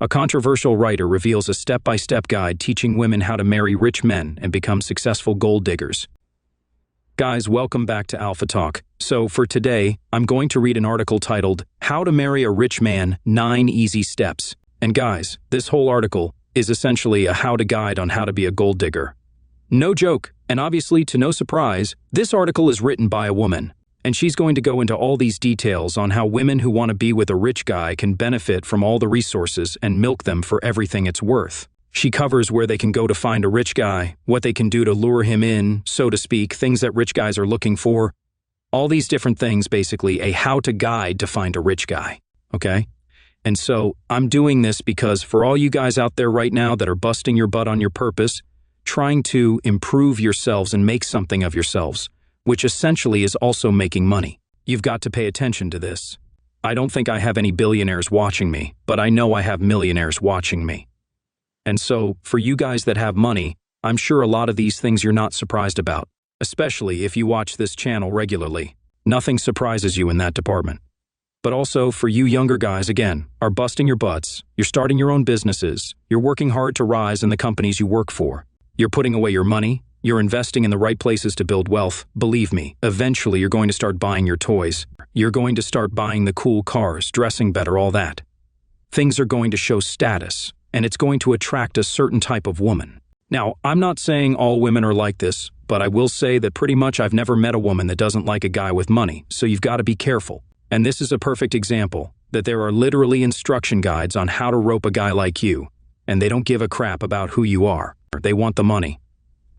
A controversial writer reveals a step-by-step guide teaching women how to marry rich men and become successful gold diggers. Guys, welcome back to Alpha Talk. So for today, I'm going to read an article titled, How to Marry a Rich Man, 9 Easy Steps. And guys, this whole article is essentially a how-to guide on how to be a gold digger. No joke, and obviously to no surprise, this article is written by a woman. And she's going to go into all these details on how women who want to be with a rich guy can benefit from all the resources and milk them for everything it's worth. She covers where they can go to find a rich guy, what they can do to lure him in, so to speak, things that rich guys are looking for. All these different things, basically a how-to guide to find a rich guy, okay? And so I'm doing this because for all you guys out there right now that are busting your butt on your purpose, trying to improve yourselves and make something of yourselves, which essentially is also making money, you've got to pay attention to this. I don't think I have any billionaires watching me, but I know I have millionaires watching me. And so, for you guys that have money, I'm sure a lot of these things you're not surprised about, especially if you watch this channel regularly. Nothing surprises you in that department. But also, for you younger guys, again, are busting your butts, you're starting your own businesses, you're working hard to rise in the companies you work for, you're putting away your money, you're investing in the right places to build wealth. Believe me, eventually you're going to start buying your toys. You're going to start buying the cool cars, dressing better, all that. Things are going to show status, and it's going to attract a certain type of woman. Now, I'm not saying all women are like this, but I will say that pretty much I've never met a woman that doesn't like a guy with money, so you've got to be careful. And this is a perfect example, that there are literally instruction guides on how to rope a guy like you, and they don't give a crap about who you are. They want the money.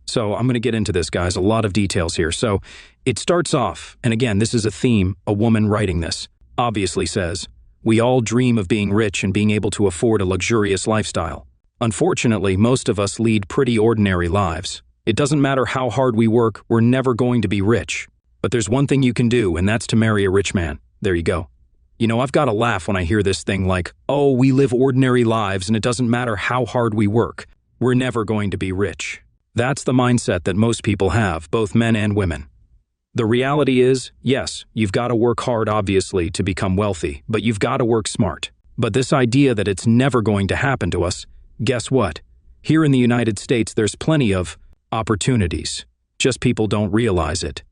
So I'm going to get into this, guys, a lot of details here. So it starts off, and again, this is a theme, a woman writing this, obviously says, we all dream of being rich and being able to afford a luxurious lifestyle. Unfortunately, most of us lead pretty ordinary lives. It doesn't matter how hard we work, we're never going to be rich. But there's one thing you can do, and that's to marry a rich man. There you go. You know, I've got to laugh when I hear this thing like, oh, we live ordinary lives and it doesn't matter how hard we work. We're never going to be rich. That's the mindset that most people have, both men and women. The reality is, yes, you've got to work hard, obviously, to become wealthy, but you've got to work smart. But this idea that it's never going to happen to us, guess what? Here in the United States, there's plenty of opportunities. Just people don't realize it.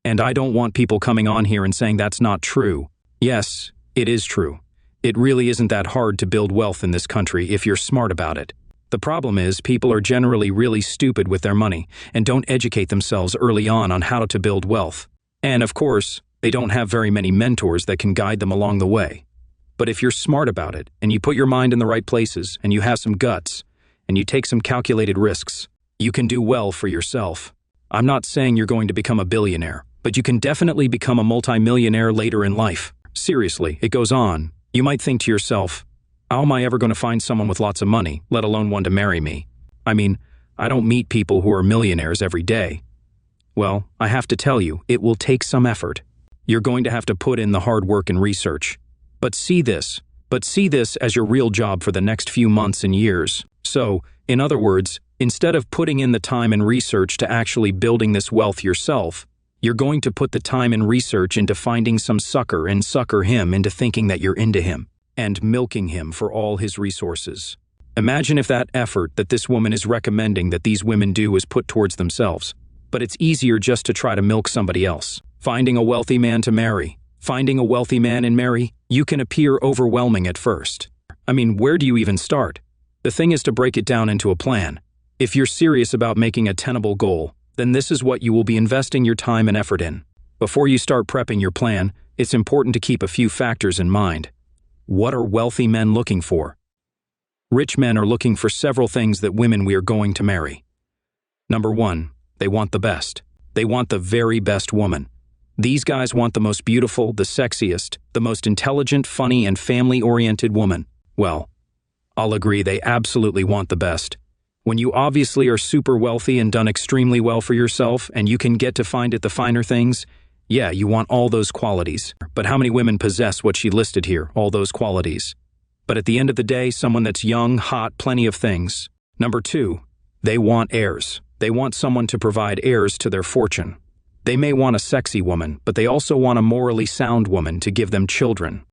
And I don't want people coming on here and saying that's not true. Yes, it is true. It really isn't that hard to build wealth in this country if you're smart about it. The problem is people are generally really stupid with their money and don't educate themselves early on how to build wealth. And of course, they don't have very many mentors that can guide them along the way. But if you're smart about it and you put your mind in the right places and you have some guts and you take some calculated risks, you can do well for yourself. I'm not saying you're going to become a billionaire, but you can definitely become a multimillionaire later in life. Seriously, it goes on. You might think to yourself, how am I ever going to find someone with lots of money, let alone one to marry me? I mean, I don't meet people who are millionaires every day. Well, I have to tell you, it will take some effort. You're going to have to put in the hard work and research. But see this as your real job for the next few months and years. So, in other words, instead of putting in the time and research to actually building this wealth yourself, you're going to put the time and research into finding some sucker and sucker him into thinking that you're into him, and milking him for all his resources. Imagine if that effort that this woman is recommending that these women do is put towards themselves. But it's easier just to try to milk somebody else. Finding a wealthy man to marry. Finding a wealthy man and marry, you can appear overwhelming at first. I mean, where do you even start? The thing is to break it down into a plan. If you're serious about making a tenable goal, then this is what you will be investing your time and effort in. Before you start prepping your plan, it's important to keep a few factors in mind. What are wealthy men looking for? Rich men are looking for several things that women we are going to marry. Number 1, they want the best. They want the very best woman. These guys want the most beautiful, the sexiest, the most intelligent, funny, and family-oriented woman. Well, I'll agree they absolutely want the best. When you obviously are super wealthy and done extremely well for yourself and you can get to find it the finer things, yeah, you want all those qualities. But how many women possess what she listed here, all those qualities? But at the end of the day, someone that's young, hot, plenty of things. Number 2, they want heirs. They want someone to provide heirs to their fortune. They may want a sexy woman, but they also want a morally sound woman to give them children.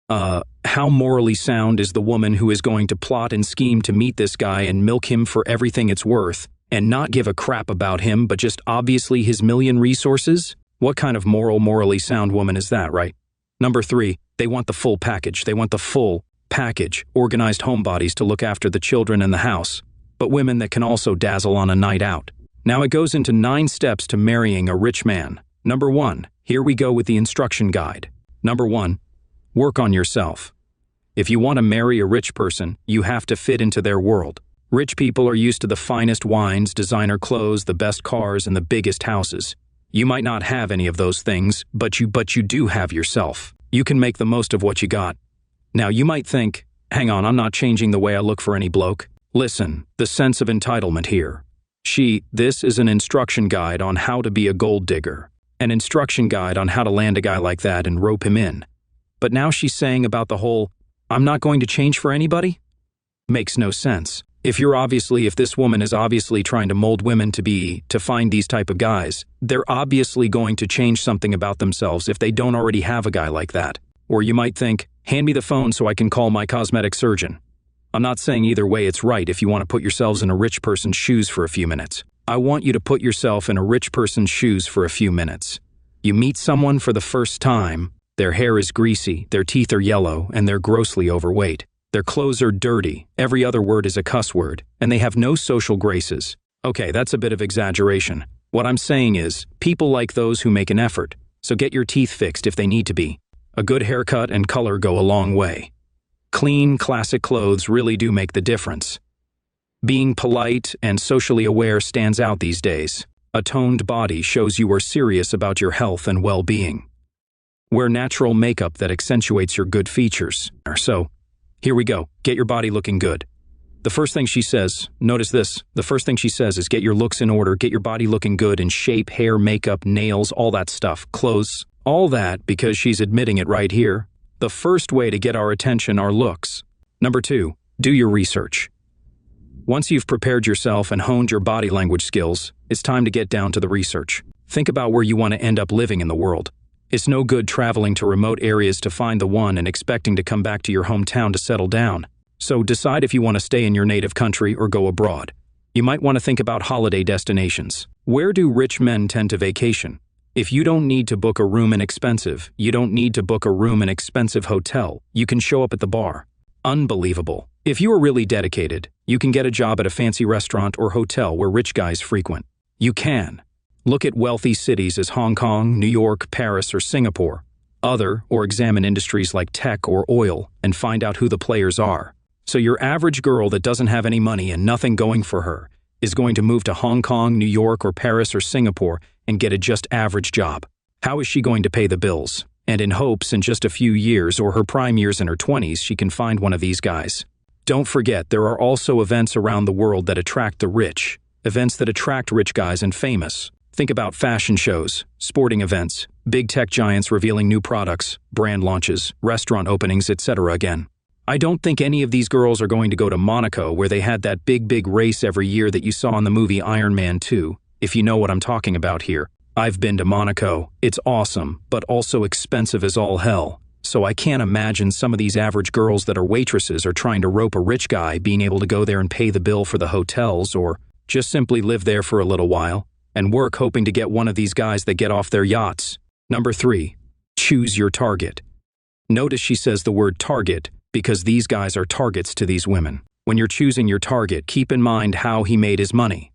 How morally sound is the woman who is going to plot and scheme to meet this guy and milk him for everything it's worth, and not give a crap about him but just obviously his million resources? What kind of morally sound woman is that, right? Number 3, they want the full package. They want the full package, organized homebodies to look after the children and the house, but women that can also dazzle on a night out. Now it goes into 9 steps to marrying a rich man. Number 1, here we go with the instruction guide. Number 1, work on yourself. If you want to marry a rich person, you have to fit into their world. Rich people are used to the finest wines, designer clothes, the best cars, and the biggest houses. You might not have any of those things, but you do have yourself. You can make the most of what you got. Now you might think, hang on, I'm not changing the way I look for any bloke. Listen, the sense of entitlement here. This is an instruction guide on how to be a gold digger. An instruction guide on how to land a guy like that and rope him in. But now she's saying about the whole, I'm not going to change for anybody? Makes no sense. If this woman is obviously trying to mold women to find these type of guys, they're obviously going to change something about themselves if they don't already have a guy like that. Or you might think, hand me the phone so I can call my cosmetic surgeon. I'm not saying either way it's right if you want to put yourselves in a rich person's shoes for a few minutes. I want you to put yourself in a rich person's shoes for a few minutes. You meet someone for the first time, their hair is greasy, their teeth are yellow, and they're grossly overweight. Their clothes are dirty, every other word is a cuss word, and they have no social graces. Okay, that's a bit of exaggeration. What I'm saying is, people like those who make an effort, so get your teeth fixed if they need to be. A good haircut and color go a long way. Clean, classic clothes really do make the difference. Being polite and socially aware stands out these days. A toned body shows you are serious about your health and well-being. Wear natural makeup that accentuates your good features. So, here we go. Get your body looking good. The first thing she says, notice this, the first thing she says is get your looks in order, get your body looking good in shape, hair, makeup, nails, all that stuff, clothes, all that because she's admitting it right here. The first way to get our attention are looks. Number 2, do your research. Once you've prepared yourself and honed your body language skills, it's time to get down to the research. Think about where you want to end up living in the world. It's no good traveling to remote areas to find the one and expecting to come back to your hometown to settle down. So decide if you want to stay in your native country or go abroad. You might want to think about holiday destinations. Where do rich men tend to vacation? If you don't need to book a room inexpensive, you don't need to book a room in an expensive hotel. You can show up at the bar. Unbelievable. If you are really dedicated, you can get a job at a fancy restaurant or hotel where rich guys frequent. You can. Look at wealthy cities as Hong Kong, New York, Paris, or Singapore. Examine industries like tech or oil and find out who the players are. So your average girl that doesn't have any money and nothing going for her is going to move to Hong Kong, New York, or Paris, or Singapore and get a just average job. How is she going to pay the bills? And in hopes in just a few years or her prime years in her 20s, she can find one of these guys. Don't forget, there are also events around the world that attract the rich. Events that attract rich guys and famous. Think about fashion shows, sporting events, big tech giants revealing new products, brand launches, restaurant openings, etc. Again. I don't think any of these girls are going to go to Monaco where they had that big race every year that you saw in the movie Iron Man 2, if you know what I'm talking about here. I've been to Monaco. It's awesome, but also expensive as all hell. So I can't imagine some of these average girls that are waitresses are trying to rope a rich guy being able to go there and pay the bill for the hotels or just simply live there for a little while and work hoping to get one of these guys that get off their yachts. Number 3, choose your target. Notice she says the word target because these guys are targets to these women. When you're choosing your target, keep in mind how he made his money.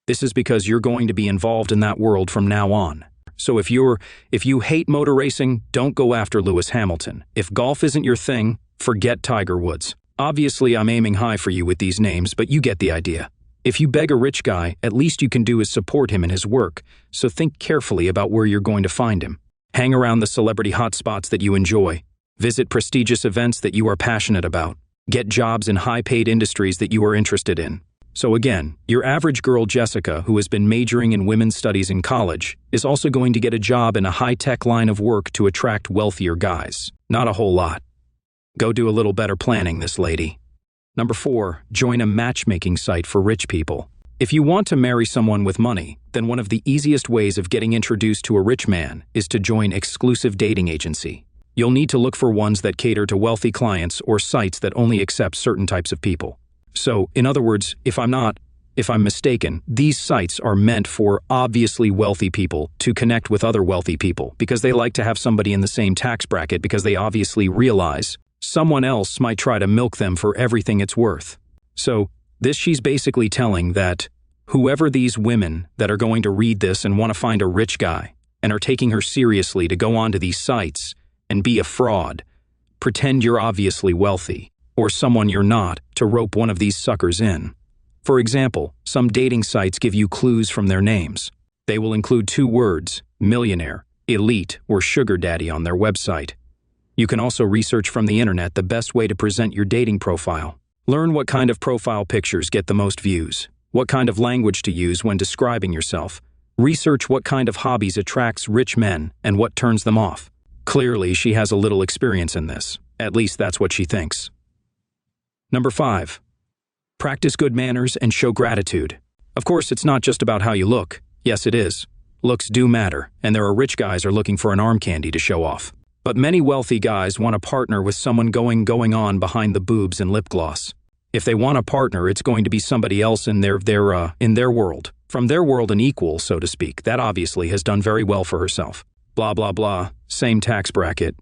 This is because you're going to be involved in that world from now on. So if you hate motor racing, don't go after Lewis Hamilton. If golf isn't your thing, forget Tiger Woods. Obviously, I'm aiming high for you with these names, but you get the idea. If you beg a rich guy, at least you can do is support him in his work, so think carefully about where you're going to find him. Hang around the celebrity hotspots that you enjoy. Visit prestigious events that you are passionate about. Get jobs in high-paid industries that you are interested in. So again, your average girl Jessica, who has been majoring in women's studies in college, is also going to get a job in a high-tech line of work to attract wealthier guys. Not a whole lot. Go do a little better planning, this lady. Number 4, join a matchmaking site for rich people. If you want to marry someone with money, then one of the easiest ways of getting introduced to a rich man is to join exclusive dating agency. You'll need to look for ones that cater to wealthy clients or sites that only accept certain types of people. So, in other words, if I'm mistaken, these sites are meant for obviously wealthy people to connect with other wealthy people because they like to have somebody in the same tax bracket because they obviously realize someone else might try to milk them for everything it's worth. So, she's basically telling that whoever these women that are going to read this and want to find a rich guy and are taking her seriously to go onto these sites and be a fraud, pretend you're obviously wealthy, or someone you're not, to rope one of these suckers in. For example, some dating sites give you clues from their names. They will include 2 words, millionaire, elite, or sugar daddy on their website. You can also research from the internet the best way to present your dating profile. Learn what kind of profile pictures get the most views, what kind of language to use when describing yourself. Research what kind of hobbies attracts rich men and what turns them off. Clearly, she has a little experience in this. At least that's what she thinks. Number 5. Practice good manners and show gratitude. Of course, it's not just about how you look. Yes, it is. Looks do matter, and there are rich guys are looking for an arm candy to show off. But many wealthy guys want to partner with someone going on behind the boobs and lip gloss. If they want a partner, it's going to be somebody else in their world. From their world an equal, so to speak, that obviously has done very well for herself. Blah, blah, blah, same tax bracket,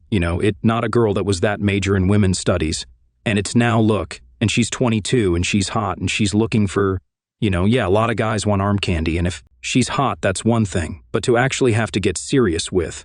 not a girl that was that major in women's studies. And it's now look, and she's 22 and she's hot and she's looking for, a lot of guys want arm candy, and if she's hot, that's one thing, but to actually have to get serious with.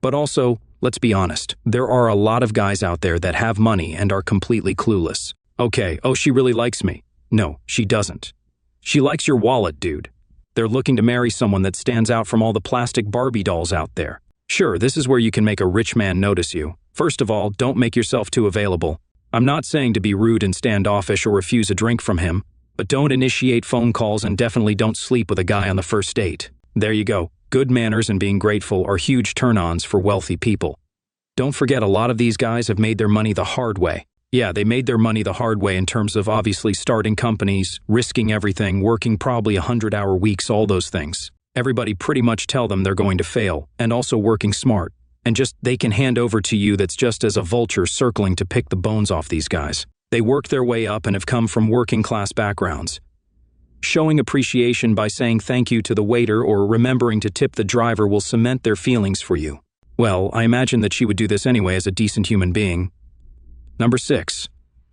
But also, let's be honest, there are a lot of guys out there that have money and are completely clueless. Okay, she really likes me. No, she doesn't. She likes your wallet, dude. They're looking to marry someone that stands out from all the plastic Barbie dolls out there. Sure, this is where you can make a rich man notice you. First of all, don't make yourself too available. I'm not saying to be rude and standoffish or refuse a drink from him, but don't initiate phone calls and definitely don't sleep with a guy on the first date. There you go. Good manners and being grateful are huge turn-ons for wealthy people. Don't forget, a lot of these guys have made their money the hard way. Yeah, they made their money the hard way in terms of obviously starting companies, risking everything, working probably 100-hour weeks, all those things. Everybody pretty much tell them they're going to fail, and also working smart. And they can hand over to you that's just as a vulture circling to pick the bones off these guys. They work their way up and have come from working class backgrounds. Showing appreciation by saying thank you to the waiter or remembering to tip the driver will cement their feelings for you. Well, I imagine that she would do this anyway as a decent human being. Number 6.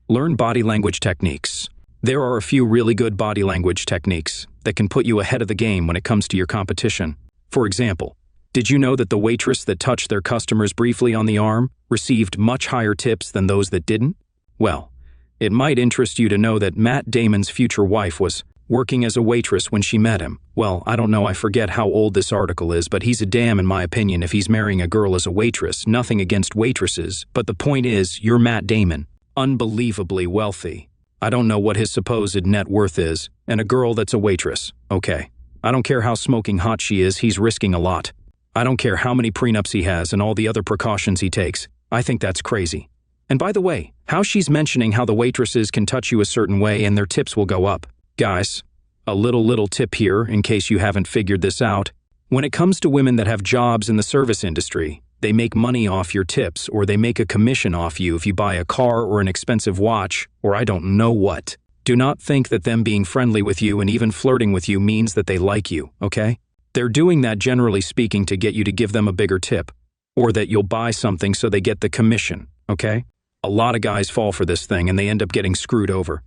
Learn body language techniques. There are a few really good body language techniques that can put you ahead of the game when it comes to your competition. For example, did you know that the waitress that touched their customers briefly on the arm received much higher tips than those that didn't? Well, it might interest you to know that Matt Damon's future wife was working as a waitress when she met him. Well, I don't know, I forget how old this article is, but he's a damn in my opinion if he's marrying a girl as a waitress. Nothing against waitresses, but the point is, you're Matt Damon. Unbelievably wealthy. I don't know what his supposed net worth is, and a girl that's a waitress. Okay. I don't care how smoking hot she is, he's risking a lot. I don't care how many prenups he has and all the other precautions he takes. I think that's crazy. And by the way, how she's mentioning how the waitresses can touch you a certain way and their tips will go up. Guys, a little tip here in case you haven't figured this out. When it comes to women that have jobs in the service industry, they make money off your tips or they make a commission off you if you buy a car or an expensive watch or I don't know what. Do not think that them being friendly with you and even flirting with you means that they like you, okay? They're doing that generally speaking to get you to give them a bigger tip or that you'll buy something so they get the commission, okay? A lot of guys fall for this thing and they end up getting screwed over.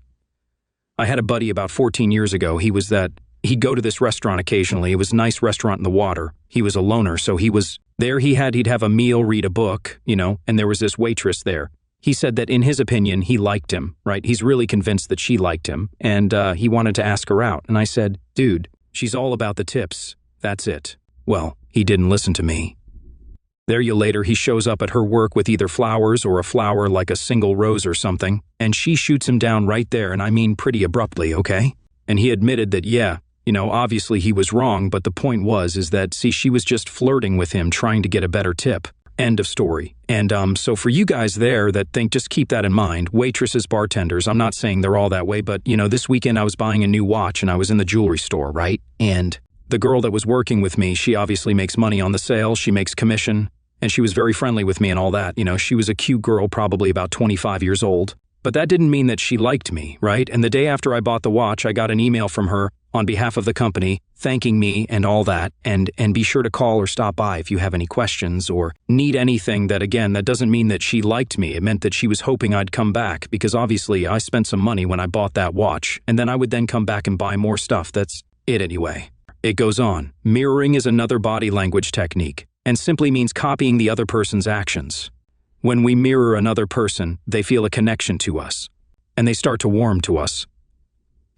I had a buddy about 14 years ago. He'd go to this restaurant occasionally. It was a nice restaurant in the water. He was a loner, so he was there. He'd have a meal, read a book, and there was this waitress there. He said that in his opinion, he liked him, right? He's really convinced that she liked him, and he wanted to ask her out. And I said, dude, she's all about the tips. That's it. Well, he didn't listen to me. Later, he shows up at her work with either flowers or a flower like a single rose or something, and she shoots him down right there, and I mean pretty abruptly, okay? And he admitted that, yeah, obviously he was wrong, but the point is that, she was just flirting with him, trying to get a better tip. End of story. And so for you guys there that think, just keep that in mind. Waitresses, bartenders, I'm not saying they're all that way, but, this weekend I was buying a new watch and I was in the jewelry store, right? And the girl that was working with me, she obviously makes money on the sale, she makes commission. And she was very friendly with me and all that. She was a cute girl, probably about 25 years old. But that didn't mean that she liked me, right? And the day after I bought the watch, I got an email from her on behalf of the company, thanking me and all that, and be sure to call or stop by if you have any questions or need anything. That doesn't mean that she liked me. It meant that she was hoping I'd come back, because obviously I spent some money when I bought that watch, and then I would then come back and buy more stuff. That's it anyway. It goes on. Mirroring is another body language technique, and simply means copying the other person's actions. When we mirror another person, they feel a connection to us, and they start to warm to us.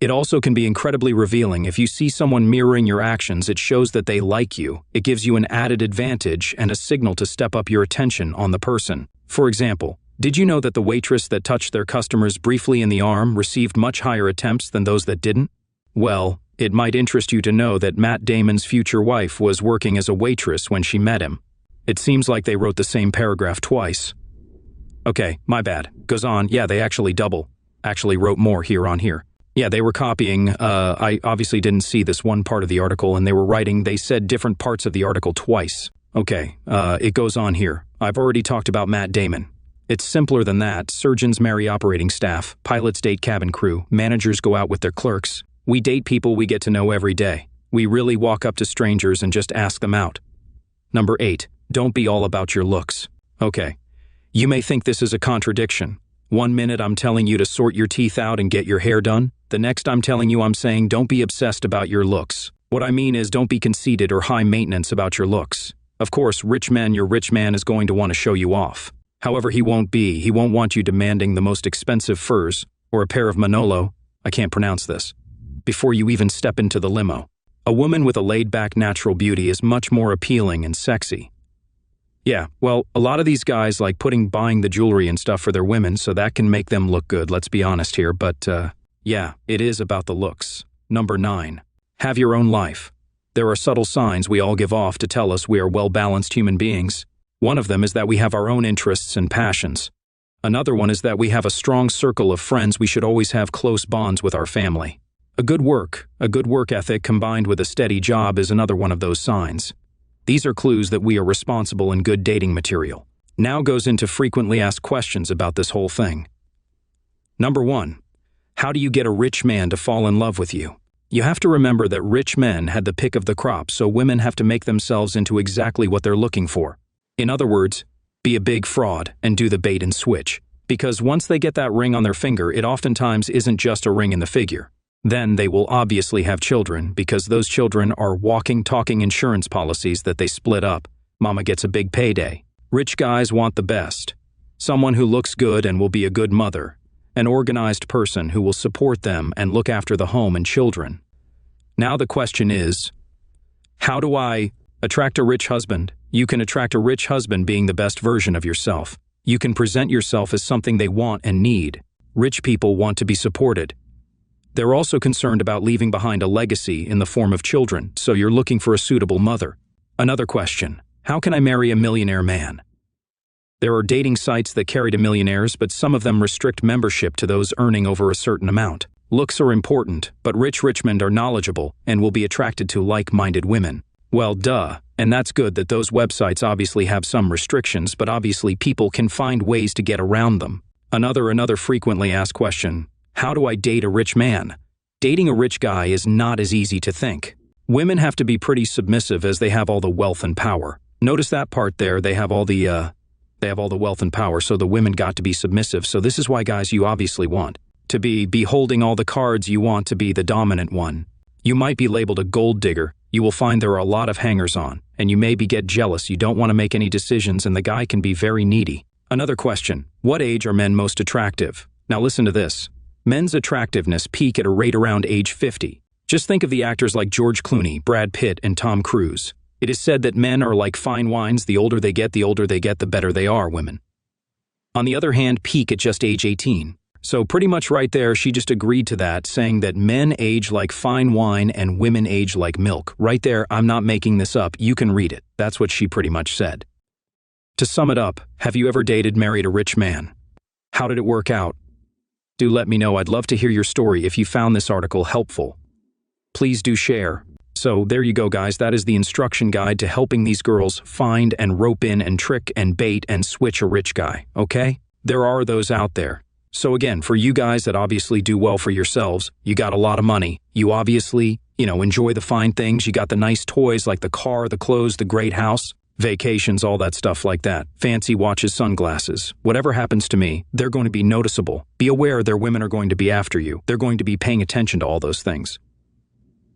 It also can be incredibly revealing. If you see someone mirroring your actions, it shows that they like you. It gives you an added advantage and a signal to step up your attention on the person. For example, did you know that the waitress that touched their customers briefly in the arm received much higher attempts than those that didn't? Well, it might interest you to know that Matt Damon's future wife was working as a waitress when she met him. It seems like they wrote the same paragraph twice. Okay, my bad. Goes on. Yeah, they actually wrote more here. Yeah, they were copying. I obviously didn't see this one part of the article, and they said different parts of the article twice. Okay, it goes on here. I've already talked about Matt Damon. It's simpler than that. Surgeons marry operating staff, pilots date cabin crew, managers go out with their clerks. We date people we get to know every day. We really walk up to strangers and just ask them out. Number 8, don't be all about your looks. Okay, you may think this is a contradiction. One minute I'm telling you to sort your teeth out and get your hair done. The next I'm saying don't be obsessed about your looks. What I mean is don't be conceited or high maintenance about your looks. Of course, your rich man is going to want to show you off. However, he won't want you demanding the most expensive furs or a pair of Manolo, I can't pronounce this, before you even step into the limo. A woman with a laid-back natural beauty is much more appealing and sexy. Yeah, well, a lot of these guys like buying the jewelry and stuff for their women, so that can make them look good, let's be honest here, but yeah, it is about the looks. Number 9, have your own life. There are subtle signs we all give off to tell us we are well-balanced human beings. One of them is that we have our own interests and passions. Another one is that we have a strong circle of friends. We should always have close bonds with our family. A good work ethic combined with a steady job is another one of those signs. These are clues that we are responsible and good dating material. Now goes into frequently asked questions about this whole thing. Number 1, how do you get a rich man to fall in love with you? You have to remember that rich men had the pick of the crop, so women have to make themselves into exactly what they're looking for. In other words, be a big fraud and do the bait and switch. Because once they get that ring on their finger, it oftentimes isn't just a ring in the figure. Then they will obviously have children, because those children are walking, talking insurance policies that they split up. Mama gets a big payday. Rich guys want the best. Someone who looks good and will be a good mother. An organized person who will support them and look after the home and children. Now the question is, how do I attract a rich husband? You can attract a rich husband being the best version of yourself. You can present yourself as something they want and need. Rich people want to be supported. They're also concerned about leaving behind a legacy in the form of children, so you're looking for a suitable mother. Another question, how can I marry a millionaire man? There are dating sites that carry to millionaires, but some of them restrict membership to those earning over a certain amount. Looks are important, but rich men are knowledgeable and will be attracted to like-minded women. Well, duh, and that's good that those websites obviously have some restrictions, but obviously people can find ways to get around them. Another frequently asked question, how do I date a rich man? Dating a rich guy is not as easy to think. Women have to be pretty submissive as they have all the wealth and power. Notice that part there, they have all the wealth and power, so the women got to be submissive. So this is why, guys, you obviously want to be holding all the cards. You want to be the dominant one. You might be labeled a gold digger. You will find there are a lot of hangers-on, and you maybe get jealous. You don't want to make any decisions, and the guy can be very needy. Another question, what age are men most attractive? Now listen to this. Men's attractiveness peak at a rate around age 50. Just think of the actors like George Clooney, Brad Pitt, and Tom Cruise. It is said that men are like fine wines. The older they get, the better they are, women. On the other hand, peak at just age 18. So pretty much right there, she just agreed to that, saying that men age like fine wine and women age like milk. Right there, I'm not making this up. You can read it. That's what she pretty much said. To sum it up, have you ever married a rich man? How did it work out? Do let me know. I'd love to hear your story if you found this article helpful. Please do share, So there you go, guys. That is the instruction guide to helping these girls find and rope in and trick and bait and switch a rich guy, okay? There are those out there. So again, for you guys that obviously do well for yourselves, you got a lot of money. You obviously, enjoy the fine things. You got the nice toys like the car, the clothes, the great house, vacations, all that stuff like that. Fancy watches, sunglasses. Whatever happens to me, they're going to be noticeable. Be aware their women are going to be after you. They're going to be paying attention to all those things.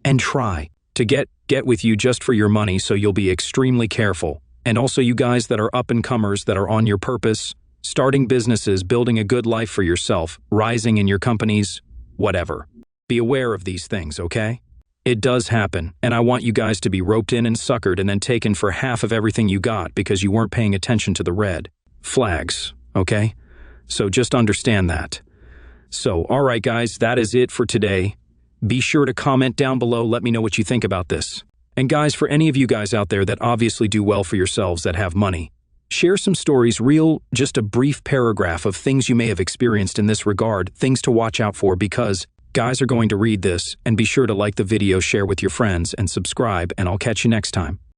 And try to get with you just for your money, so you'll be extremely careful. And also you guys that are up-and-comers that are on your purpose, starting businesses, building a good life for yourself, rising in your companies, whatever. Be aware of these things, okay? It does happen, and I want you guys to be roped in and suckered and then taken for half of everything you got because you weren't paying attention to the red flags, okay? So just understand that. So, all right, guys, that is it for today. Be sure to comment down below, let me know what you think about this. And guys, for any of you guys out there that obviously do well for yourselves that have money, share some stories, just a brief paragraph of things you may have experienced in this regard, things to watch out for, because guys are going to read this. And be sure to like the video, share with your friends, and subscribe, and I'll catch you next time.